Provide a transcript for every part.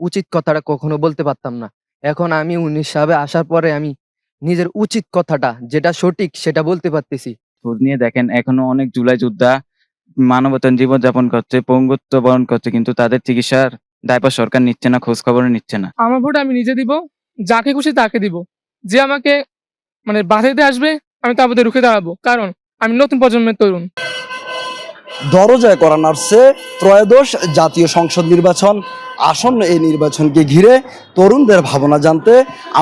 উচিত কথাটা কখনো বলতে পারতাম না। এখন আমি ১৯ সালে আসার পরে আমি নিজের উচিত কথাটা যেটা সঠিক সেটা বলতে পারতেছি। খোঁজ নিয়ে দেখেন এখনো অনেক জুলাই যোদ্ধা মানবতার জীবনযাপন করছে, পঙ্গুত্ব বরণ করছে, কিন্তু তাদের চিকিৎসার দায়ভার সরকার নিচ্ছে না, খোঁজ খবরও নিচ্ছে না। আমার ভোট আমি নিজে দিব, যাকে খুশি তাকে দিব। যে আমাকে বাধা দিতে আসবে আমি তার প্রতি রুখে দাঁড়াবো, কারণ আমি নতুন প্রজন্মের তরুণ। দরজায় করা নাড়ছে ত্রয়োদশ জাতীয় সংসদ নির্বাচন। আসন্ন এই নির্বাচনকে ঘিরে তরুণদের ভাবনা জানতে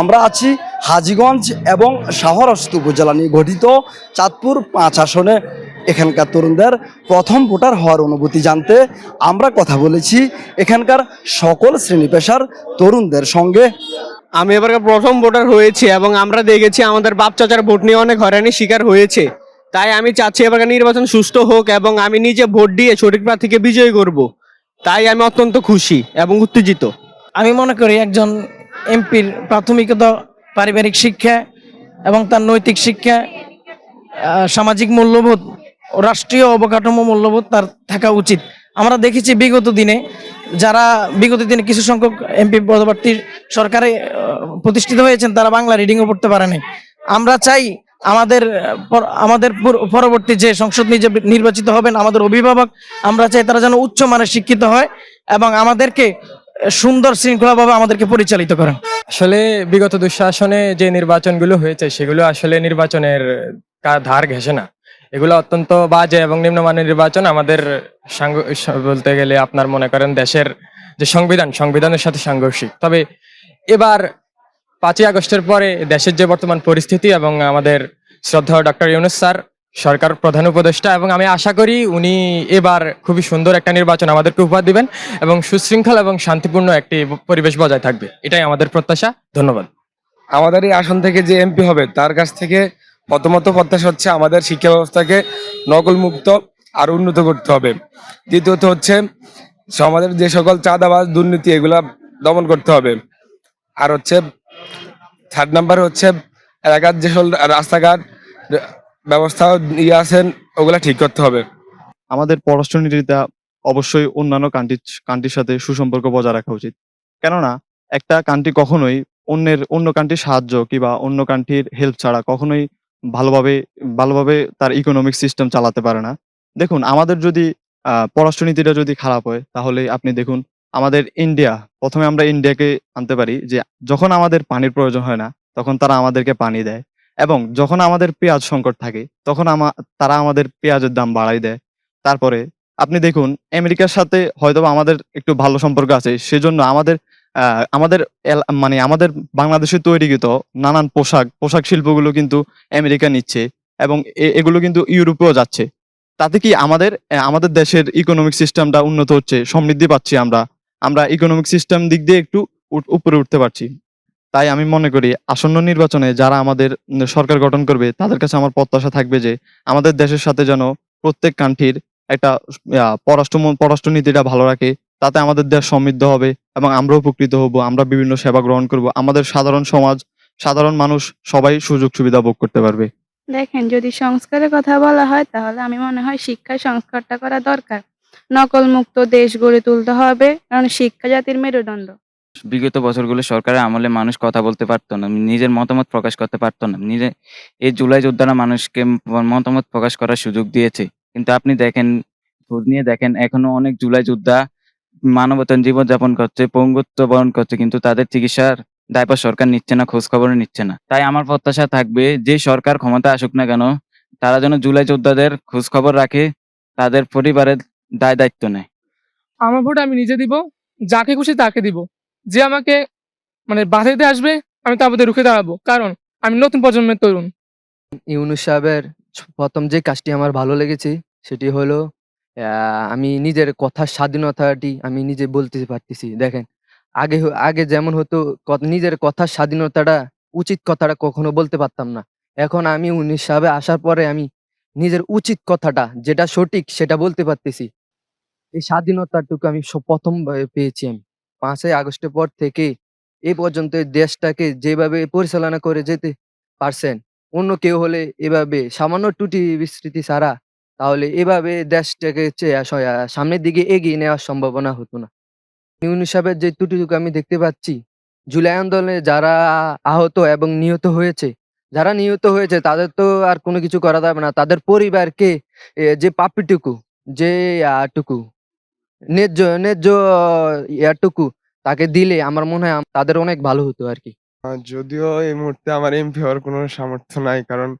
আমরা আছি হাজীগঞ্জ এবং শাহরাস্ত উপজেলা নিয়ে গঠিত চাঁদপুর ৫ আসনে। এখানকার তরুণদের প্রথম ভোটার হওয়ার অনুভূতি জানতে আমরা কথা বলেছি এখানকার সকল শ্রেণী পেশার তরুণদের সঙ্গে। আমি এবার প্রথম ভোটার হয়েছি এবং আমরা দেখেছি আমাদের বাপ চাচার ভোট নিয়ে অনেক হয়রানির শিকার হয়েছে। তাই আমি চাচ্ছি এবার নির্বাচন সুষ্ঠু হোক এবং আমি নিজে ভোট দিয়ে সঠিক প্রার্থীকে বিজয়ী করব। তাই আমি অত্যন্ত খুশি এবং উত্তেজিত। আমি মনে করি একজন এমপির প্রাথমিকতা পারিবারিক শিক্ষা এবং তার নৈতিক শিক্ষা, সামাজিক মূল্যবোধ ও রাষ্ট্রীয় অবকাঠামো মূল্যবোধ তার থাকা উচিত। আমরা দেখেছি বিগত দিনে কিছু সংখ্যক এমপি পদপ্রার্থী সরকারে প্রতিষ্ঠিত হয়েছেন, তারা বাংলা রিডিংও পড়তে পারেনি। আমরা চাই আমাদের পরবর্তী যে সংসদ নির্বাচিত হবেন আমাদের অভিভাবক, আমরা চাই তারা যেন উচ্চ মানের শিক্ষিত হয় এবং আমাদেরকে সুন্দর শৃঙ্খলাভাবে আমাদেরকে পরিচালিত করেন। আসলে বিগত দুঃশাসনে যে নির্বাচনগুলো হয়েছে সেগুলো আসলে নির্বাচনের ধার ঘেঁষে না। এগুলো অত্যন্ত বাজে এবং নিম্নমানের নির্বাচন। আমাদের বলতে গেলে আপনার মনে করেন দেশের যে সংবিধানের সাথে সাংঘর্ষিক। তবে এবার ৫ই আগস্টের পরে দেশের যে বর্তমান পরিস্থিতি এবং আমাদের শ্রদ্ধেয় ডক্টর ইউনূস স্যার সরকার প্রধান উপদেষ্টা, এবং আমি আশা করি উনি এবার খুবই সুন্দর একটা নির্বাচন আমাদেরকে উপহার দিবেন এবং সুশৃঙ্খল এবং শান্তিপূর্ণ একটি পরিবেশ বজায় থাকবে, এটাই আমাদের প্রত্যাশা। ধন্যবাদ। আমাদের এই আসন থেকে যে এমপি হবে তার কাছ থেকে প্রথমত প্রত্যাশা হচ্ছে আমাদের শিক্ষা ব্যবস্থাকে নকলমুক্ত আর উন্নত করতে হবে। দ্বিতীয়ত হচ্ছে সমাজের যে সকল চাঁদাবাজ দুর্নীতি এগুলা দমন করতে হবে। আর হচ্ছে থার্ড নাম্বার হচ্ছে এলাকার যে সকল রাস্তাঘাট ব্যবস্থা আছেন ওগুলা ঠিক করতে হবে। আমাদের পররাষ্ট্রনীতিটা অবশ্যই অন্যান্য কান্ট্রির সাথে সুসম্পর্ক বজায় রাখা উচিত। কেননা একটা কান্ট্রি কখনোই অন্য কান্ট্রির সাহায্য কিংবা অন্য কান্ট্রির হেল্প ছাড়া কখনোই ভালোভাবে তার ইকোনমিক সিস্টেম চালাতে পারে না। দেখুন, আমাদের যদি পররাষ্ট্রনীতিটা যদি খারাপ হয় তাহলে আপনি দেখুন আমাদের প্রথমে আমরা ইন্ডিয়াকে আনতে পারি যে যখন আমাদের পানির প্রয়োজন হয় না তখন তারা আমাদেরকে পানি দেয়, এবং যখন আমাদের পেঁয়াজ সংকট থাকে তখন তারা আমাদের পেঁয়াজের দাম বাড়ায় দেয়। তারপরে আপনি দেখুন আমেরিকার সাথে হয়তোবা আমাদের একটু ভালো সম্পর্ক আছে, সেজন্য আমাদের বাংলাদেশে তৈরিকৃত নানান পোশাক শিল্পগুলো কিন্তু আমেরিকা নিচ্ছে এবং এগুলো কিন্তু ইউরোপেও যাচ্ছে। তাতে কি আমাদের দেশের ইকোনমিক সিস্টেমটা উন্নত হচ্ছে, সমৃদ্ধি পাচ্ছি আমরা ইকোনমিক সিস্টেম দিক দিয়ে একটু উপরে উঠতে পারছি। তাই আমি মনে করি আসন্ন নির্বাচনে যারা আমাদের সরকার গঠন করবে তাদের কাছে আমার প্রত্যাশা থাকবে যে আমাদের দেশের সাথে যেন প্রত্যেক কান্ট্রির একটা পররাষ্ট্রনীতিটা ভালো রাখে, তাতে আমাদের দেশ সমৃদ্ধ হবে এবং আমরা উপকৃত হব, আমরা বিভিন্ন সেবা গ্রহণ করব, আমাদের সাধারণ মানুষ সবাই সুযোগ সুবিধা ভোগ করতে পারবে। দেখেন, যদি সংস্কারের কথা বলা হয় তাহলে আমি মনে হয় শিক্ষায় সংস্কারটা করা দরকার। নকল মুক্ত দেশ গড়ে তুলতে হবে, কারণ শিক্ষা জাতির মেরুদণ্ড। বিগত বছরগুলো সরকারের আমলে মানুষ কথা বলতে পারতো না, নিজের মতামত প্রকাশ করতে পারতো না। এই জুলাই যোদ্ধারা মানুষকে মতামত প্রকাশ করার সুযোগ দিয়েছে। কিন্তু আপনি দেখেন, খোঁজ নিয়ে দেখেন এখনো অনেক জুলাই যোদ্ধা মানবতার জীবনযাপন করছে, পঙ্গুত্ব বরণ করছে, কিন্তু তাদের চিকিৎসার দায়ভার সরকার নিচ্ছে না, খোঁজ খবরও নিচ্ছে না। তাই আমার প্রত্যাশা থাকবে যে সরকার ক্ষমতা আসুক না কেন তারা যেন জুলাই যোদ্ধাদের খোঁজ খবর রাখে, তাদের পরিবারের দায়িত্ব নেয়। আমার ভোট আমি নিজে দিব, যাকে খুশি তাকে দিব। যে আমাকে বাধা দিতে আসবে আমি তার প্রতি রুখে দাঁড়াবো, কারণ আমি নতুন প্রজন্মের তরুণ। ইউনূস সাহেবের প্রথম যে কাজটি আমার ভালো লেগেছে সেটি হলো আমি নিজের কথার স্বাধীনতাটি আমি নিজে বলতে পারতেছি। দেখেন, আগে যেমন হতো নিজের কথার স্বাধীনতাটা উচিত কথাটা কখনো বলতে পারতাম না। এখন আমি ১৯ সালে আসার পরে আমি নিজের উচিত কথাটা যেটা সঠিক সেটা বলতে পারতেছি। এই স্বাধীনতাটুকু আমি প্রথম পেয়েছি আমি ৫ই আগস্টের পর থেকে এই পর্যন্ত এই দেশটাকে যেভাবে পরিচালনা করে যেতে পারছেন, অন্য কেউ হলে এভাবে সামান্য ত্রুটি বিস্মৃতি ছাড়া তাহলে এভাবে দেশটাকে সামনের দিকে এগিয়ে নেওয়ার সম্ভাবনা হতো না। ইউনূস সাহেবের যে ত্রুটিটুকু আমি দেখতে পাচ্ছি, জুলাই আন্দোলনে যারা আহত এবং নিহত হয়েছে, যারা নিহত হয়েছে তাদের তো আর কোনো কিছু করা যাবে না। তাদের পরিবারকে যে প্রাপ্যটুকু, যে টুকু ন্যায্য ইয়াটুকু তাকে দিলে আমার মনে হয় তাদের অনেক ভালো হতো আরকি। যদিও এই মুহূর্তে আমার এমপি হওয়ার কোনো সামর্থ্য নাই। কারণ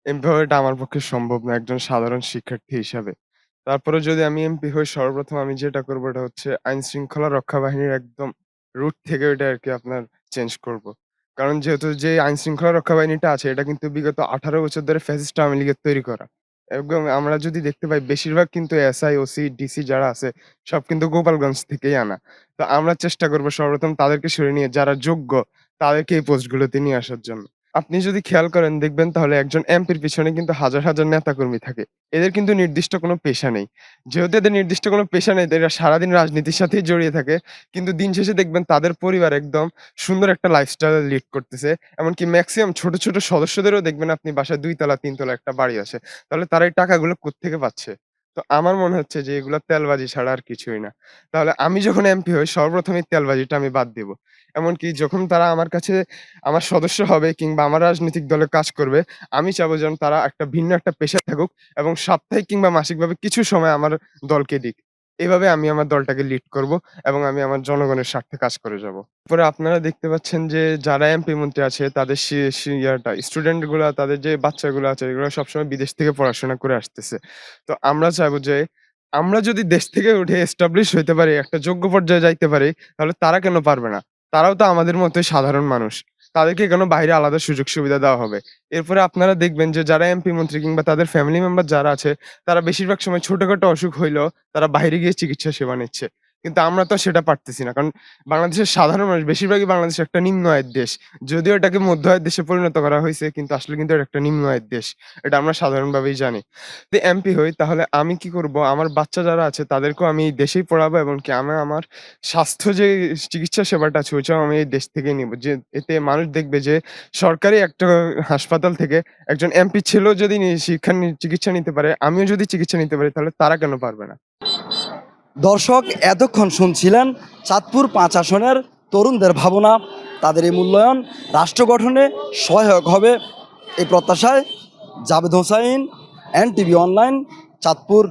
এমপি হওয়াটা আমার পক্ষে সম্ভব না একজন সাধারণ শিক্ষার্থী হিসাবে। তারপরেও যদি আমি এমপি হই সর্বপ্রথম আমি যেটা করবো এটা হচ্ছে আইন শৃঙ্খলা রক্ষা বাহিনীর একদম রুট থেকে ওইটা আরকি আপনার চেঞ্জ করব। কারণ যেহেতু যে আইন শৃঙ্খলা রক্ষা বাহিনীটা আছে এটা কিন্তু বিগত ১৮ বছর ধরে ফ্যাসিস্ট আওয়ামী লীগের তৈরি করা। এবং আমরা যদি দেখতে পাই বেশিরভাগ কিন্তু এসআই, ওসি, ডিসি যারা আছে সব কিন্তু গোপালগঞ্জ থেকেই আনা। তো আমরা চেষ্টা করব সর্বপ্রথম তাদেরকে সরিয়ে নিয়ে যারা যোগ্য তাদেরকে এই পোস্টগুলোতে নিয়ে আসার জন্য। আপনি যদি খেয়াল করেন দেখবেন তাহলে একজন এমপির পিছনে কিন্তু হাজার, হাজার নেতাকর্মী থাকে। এদের কিন্তু নির্দিষ্ট কোনো পেশা নেই। যেহেতু এদের নির্দিষ্ট কোনো পেশা নেই, এরা সারাদিন রাজনীতির সাথেই জড়িয়ে থাকে। কিন্তু দিন শেষে দেখবেন তাদের পরিবার একদম সুন্দর একটা লাইফস্টাইল লিড করতেছে। এমনকি মেক্সিমাম ছোট, ছোট সদস্যদেরও দেখবেন আপনি বাসায় ২ তলা ৩ তলা একটা বাড়ি আছে। তাহলে তারা এই টাকাগুলো কোত্থেকে পাচ্ছে? তো আমার মনে হচ্ছে যে এগুলা তেলবাজি ছাড়া আর কিছুই না। তাহলে আমি যখন এমপি হই সর্বপ্রথম এই তেলবাজিটা আমি বাদ দিব। এমনকি যখন তারা আমার কাছে আমার সদস্য হবে কিংবা আমার রাজনৈতিক দলে কাজ করবে, আমি চাবো যেন তারা একটা ভিন্ন একটা পেশায় থাকুক এবং সাপ্তাহিক কিংবা মাসিকভাবে কিছু সময় আমার দলকে দিক। এভাবে আমি আমার দলটাকে লিড করব এবং আমি আমার জনগণের স্বার্থে কাজ করে যাব। পরে আপনারা দেখতে পাচ্ছেন যে যারা এমপি মন্ত্রী আছে তাদের স্টুডেন্ট গুলা তাদের যে বাচ্চাগুলো আছে এগুলো সবসময় বিদেশ থেকে পড়াশোনা করে আসতেছে। তো আমরা চাইবো যে আমরা যদি দেশ থেকে উঠে এস্টাবলিশ হইতে পারি, একটা যোগ্য পর্যায়ে যাইতে পারি, তাহলে তারা কেন পারবে না? তারাও তো আমাদের মতোই সাধারণ মানুষ। তাদেরকে কেন বাইরে আলাদা সুযোগ সুবিধা দেওয়া হবে? এরপরে আপনারা দেখবেন যে যারা এমপি মন্ত্রী কিংবা তাদের ফ্যামিলি মেম্বার যারা আছে, তারা বেশিরভাগ সময় ছোটখাটো অসুখ হইলেও তারা বাইরে গিয়ে চিকিৎসা সেবা নিচ্ছে। কিন্তু আমরা তো সেটা পারতেছি না। কারণ বাংলাদেশের সাধারণ মানুষ বেশিরভাগই বাংলাদেশ একটা নিম্ন আয়ের দেশ। যদিও এটাকে মধ্য আয়ের দেশে পরিণত করা হইছে কিন্তু আসলে কিন্তু এটা একটা নিম্ন আয়ের দেশ। এটা আমরা সাধারণভাবেই জানি। যদি এমপি হই তাহলে আমি কি করব? আমার বাচ্চা যারা আছে তাদেরকেও আমি এই দেশেই পড়াবো এবং কি আমি আমার স্বাস্থ্য যে চিকিৎসা সেবাটা আছে ওইটাও আমি এই দেশ থেকেই নিবো। যে এতে মানুষ দেখবে যে সরকারি একটা হাসপাতাল থেকে একজন এমপি ছেলেও যদি চিকিৎসা নিতে পারে, আমিও যদি চিকিৎসা নিতে পারি তাহলে তারা কেন পারবে না? দর্শক এতক্ষণ শুনছিলেন চাঁদপুর ৫ আসনের তরুণদের ভাবনা, তাদের এই মূল্যায়ন রাষ্ট্র গঠনে সহায়ক হবে এই প্রত্যাশায় জাবেদ হোসাইন, এনটিভি অনলাইন, চাঁদপুর।